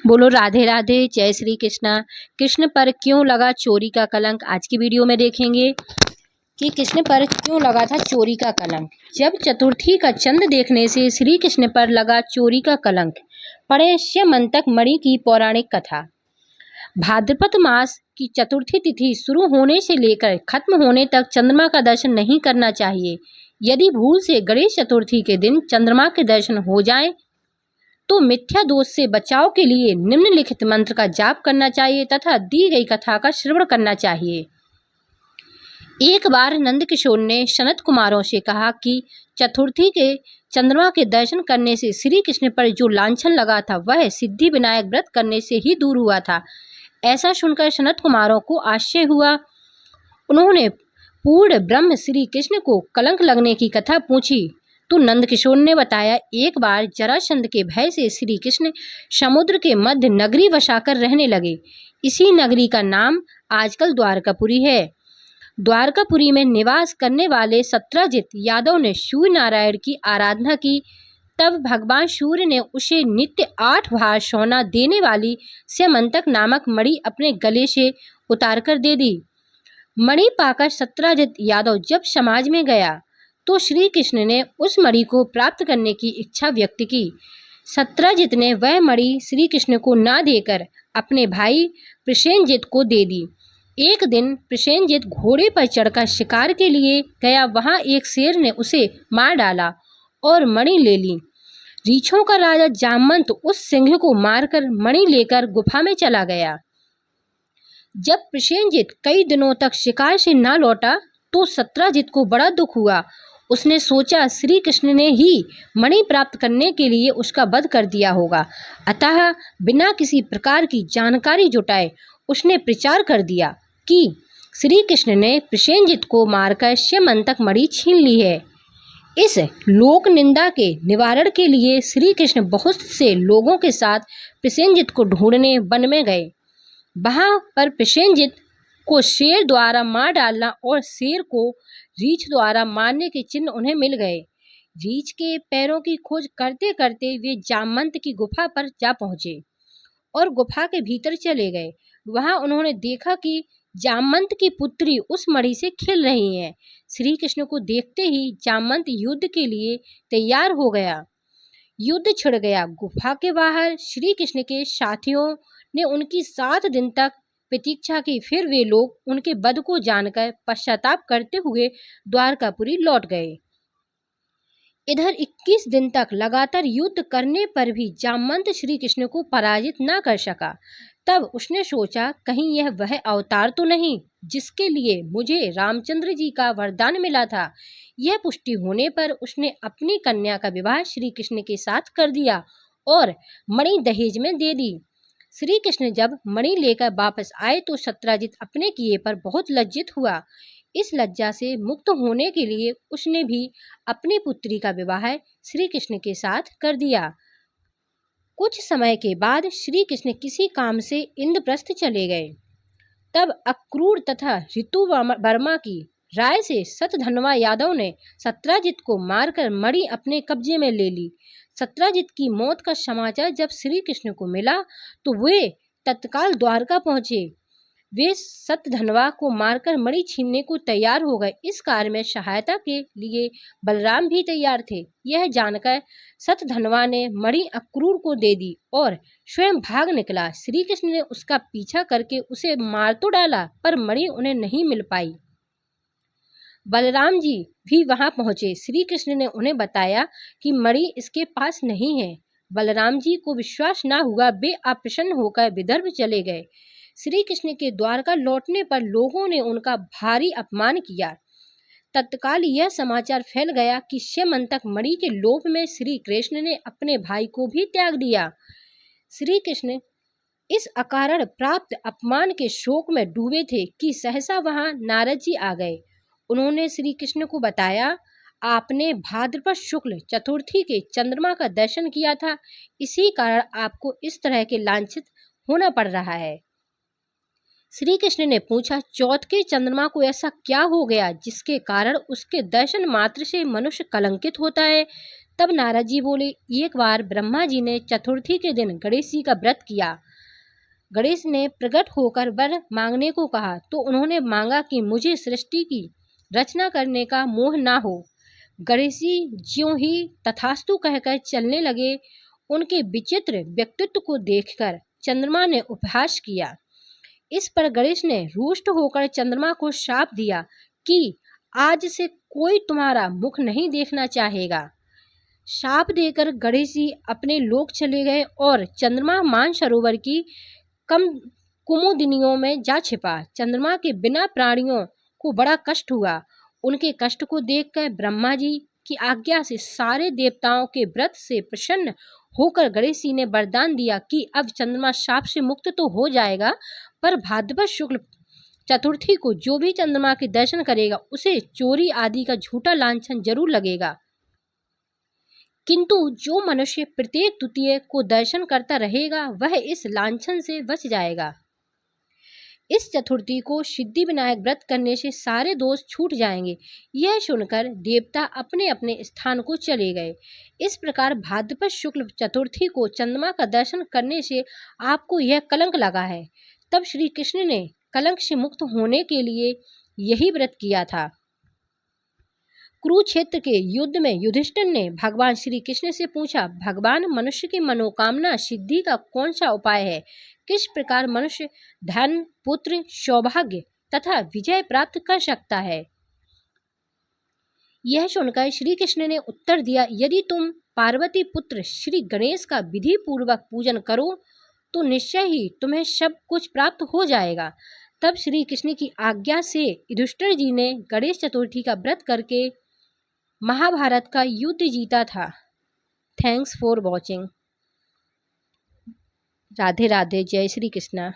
बोलो राधे राधे, जय श्री कृष्णा। कृष्ण पर क्यों लगा चोरी का कलंक, आज की वीडियो में देखेंगे कि कृष्ण पर क्यों लगा था चोरी का कलंक। जब चतुर्थी का चंद्र देखने से श्री कृष्ण पर लगा चोरी का कलंक, पढ़े स्यमंतक मणि की पौराणिक कथा। भाद्रपद मास की चतुर्थी तिथि शुरू होने से लेकर खत्म होने तक चंद्रमा का दर्शन नहीं करना चाहिए। यदि भूल से गणेश चतुर्थी के दिन चंद्रमा के दर्शन हो जाए तो मिथ्या दोष से बचाव के लिए निम्नलिखित मंत्र का जाप करना चाहिए तथा दी गई कथा का श्रवण करना चाहिए। एक बार नंद किशोर ने सनत कुमारों से कहा कि चतुर्थी के चंद्रमा के दर्शन करने से श्री कृष्ण पर जो लांछन लगा था वह सिद्धि विनायक व्रत करने से ही दूर हुआ था। ऐसा सुनकर सनत कुमारों को आश्चर्य हुआ। उन्होंने पूर्ण ब्रह्म श्री कृष्ण को कलंक लगने की कथा पूछी तो नंद किशोर ने बताया, एक बार जरासंध के भय से श्री कृष्ण समुद्र के मध्य नगरी बसाकर रहने लगे। इसी नगरी का नाम आजकल द्वारकापुरी है। द्वारकापुरी में निवास करने वाले सत्राजित यादव ने सूर्य नारायण की आराधना की। तब भगवान सूर्य ने उसे नित्य 8 भार सोना देने वाली स्यमंतक नामक मणि अपने गले से उतार कर दे दी। मणि पाकर सत्राजित यादव जब समाज में गया तो श्री कृष्ण ने उस मणि को प्राप्त करने की इच्छा व्यक्त की। सत्राजित ने वह मणि श्री कृष्ण को ना देकर अपने भाई प्रसेनजित को दे दी। एक दिन प्रसेनजित घोड़े पर चढ़कर शिकार के लिए गया। वहां एक शेर ने उसे मार डाला और मणि ले ली। रीछों का राजा जामवंत उस सिंह को मारकर मणि लेकर गुफा में चला गया। जब प्रसेनजित कई दिनों तक शिकार से ना लौटा तो सत्राजित को बड़ा दुख हुआ। उसने सोचा श्री कृष्ण ने ही मणि प्राप्त करने के लिए उसका वध कर दिया होगा। अतः बिना किसी प्रकार की जानकारी जुटाए उसने प्रचार कर दिया कि श्री कृष्ण ने प्रसेनजित को मारकर स्यमंतक मणि छीन ली है। इस लोक निंदा के निवारण के लिए श्री कृष्ण बहुत से लोगों के साथ प्रसेनजित को ढूंढने वन में गए। वहां पर प्रसेनजित को शेर द्वारा मार डालना और शेर को रीछ द्वारा मारने के चिन्ह उन्हें मिल गए। रीछ के पैरों की खोज करते करते वे जामवंत की गुफा पर जा पहुंचे और गुफा के भीतर चले गए। वहां उन्होंने देखा कि जामवंत की पुत्री उस मणि से खेल रही है। श्री कृष्ण को देखते ही जामवंत युद्ध के लिए तैयार हो गया। युद्ध छिड़ गया। गुफा के बाहर श्री कृष्ण के साथियों ने उनकी 7 दिन तक प्रतीक्षा की। फिर वे लोग उनके वध को जानकर पश्चाताप करते हुए द्वारकापुरी लौट गए। इधर 21 दिन तक लगातार युद्ध करने पर भी जामवंत श्री कृष्ण को पराजित न कर सका। तब उसने सोचा, कहीं यह वह अवतार तो नहीं जिसके लिए मुझे रामचंद्र जी का वरदान मिला था। यह पुष्टि होने पर उसने अपनी कन्या का विवाह श्री कृष्ण के साथ कर दिया और मणि दहेज में दे दी। श्री कृष्ण जब मणि लेकर वापस आए तो सत्राजित अपने किए पर बहुत लज्जित हुआ। इस लज्जा से मुक्त होने के लिए उसने भी अपनी पुत्री का विवाह श्री कृष्ण के साथ कर दिया। कुछ समय के बाद श्री कृष्ण किसी काम से इंद्रप्रस्थ चले गए। तब अक्रूर तथा ऋतु वर्मा की राय से सतधनवा यादव ने सत्राजित को मारकर मणि अपने कब्जे में ले ली। सत्राजित की मौत का समाचार जब श्री कृष्ण को मिला तो वे तत्काल द्वारका पहुंचे। वे सतधनवा को मारकर मणि छीनने को तैयार हो गए। इस कार्य में सहायता के लिए बलराम भी तैयार थे। यह जानकर सतधनवा ने मणि अक्रूर को दे दी और स्वयं भाग निकला। श्री कृष्ण ने उसका पीछा करके उसे मार तो डाला पर मणि उन्हें नहीं मिल पाई। बलराम जी भी वहां पहुंचे। श्री कृष्ण ने उन्हें बताया कि मणि इसके पास नहीं है। बलराम जी को विश्वास न हुआ। वे अप्रसन्न होकर विदर्भ चले गए। श्री कृष्ण के द्वारका लौटने पर लोगों ने उनका भारी अपमान किया। तत्काल यह समाचार फैल गया कि स्यमंतक मणि के लोभ में श्री कृष्ण ने अपने भाई को भी त्याग दिया। श्री कृष्ण इस अकारण प्राप्त अपमान के शोक में डूबे थे कि सहसा वहां नारद जी आ गए। उन्होंने श्री कृष्ण को बताया, आपने भाद्रपद शुक्ल चतुर्थी के चंद्रमा का दर्शन किया था, इसी कारण आपको इस तरह के लांछित होना पड़ रहा है। श्री कृष्ण ने पूछा, चौथ के चंद्रमा को ऐसा क्या हो गया जिसके कारण उसके दर्शन मात्र से मनुष्य कलंकित होता है। तब नारद जी बोले, एक बार ब्रह्मा जी ने चतुर्थी के दिन गणेश जी का व्रत किया। गणेश ने प्रकट होकर वर मांगने को कहा तो उन्होंने मांगा कि मुझे सृष्टि की रचना करने का मोह ना हो। गणेश जी ज्यों ही तथास्तु कहकर चलने लगे, उनके विचित्र व्यक्तित्व को देखकर चंद्रमा ने उपहास किया। इस पर गणेश ने रुष्ट होकर चंद्रमा को शाप दिया कि आज से कोई तुम्हारा मुख नहीं देखना चाहेगा। शाप देकर गणेश जी अपने लोक चले गए और चंद्रमा मानसरोवर की कम कुमुदिनियों में जा छिपा। चंद्रमा के बिना प्राणियों को बड़ा कष्ट हुआ। उनके कष्ट को देखकर ब्रह्मा जी की आज्ञा से सारे देवताओं के व्रत से प्रसन्न होकर गणेश जी ने वरदान दिया कि अब चंद्रमा शाप से मुक्त तो हो जाएगा, पर भाद्रपद शुक्ल चतुर्थी को जो भी चंद्रमा के दर्शन करेगा उसे चोरी आदि का झूठा लांछन जरूर लगेगा, किंतु जो मनुष्य प्रत्येक द्वितीय को दर्शन करता रहेगा वह इस लांछन से बच जाएगा। इस चतुर्थी को सिद्धि विनायक व्रत करने से सारे दोष छूट जाएंगे। यह सुनकर देवता अपने अपने स्थान को चले गए। इस प्रकार भाद्रपद शुक्ल चतुर्थी को चंद्रमा का दर्शन करने से आपको यह कलंक लगा है। तब श्री कृष्ण ने कलंक से मुक्त होने के लिए यही व्रत किया था। कुरुक्षेत्र के युद्ध में युधिष्ठिर ने भगवान श्री कृष्ण से पूछा, भगवान, मनुष्य की मनोकामना सिद्धि का कौन सा उपाय है? किस प्रकार मनुष्य धन, पुत्र, सौभाग्य तथा विजय प्राप्त कर सकता है? यह सुनकर श्री कृष्ण ने उत्तर दिया, यदि तुम पार्वती पुत्र श्री गणेश का विधि पूर्वक पूजन करो तो निश्चय ही तुम्हें सब कुछ प्राप्त हो जाएगा। तब श्री कृष्ण की आज्ञा से युधिष्ठिर जी ने गणेश चतुर्थी का व्रत करके महाभारत का युद्ध जीता था। Thanks for watching. Radhe Radhe. जय श्री कृष्णा।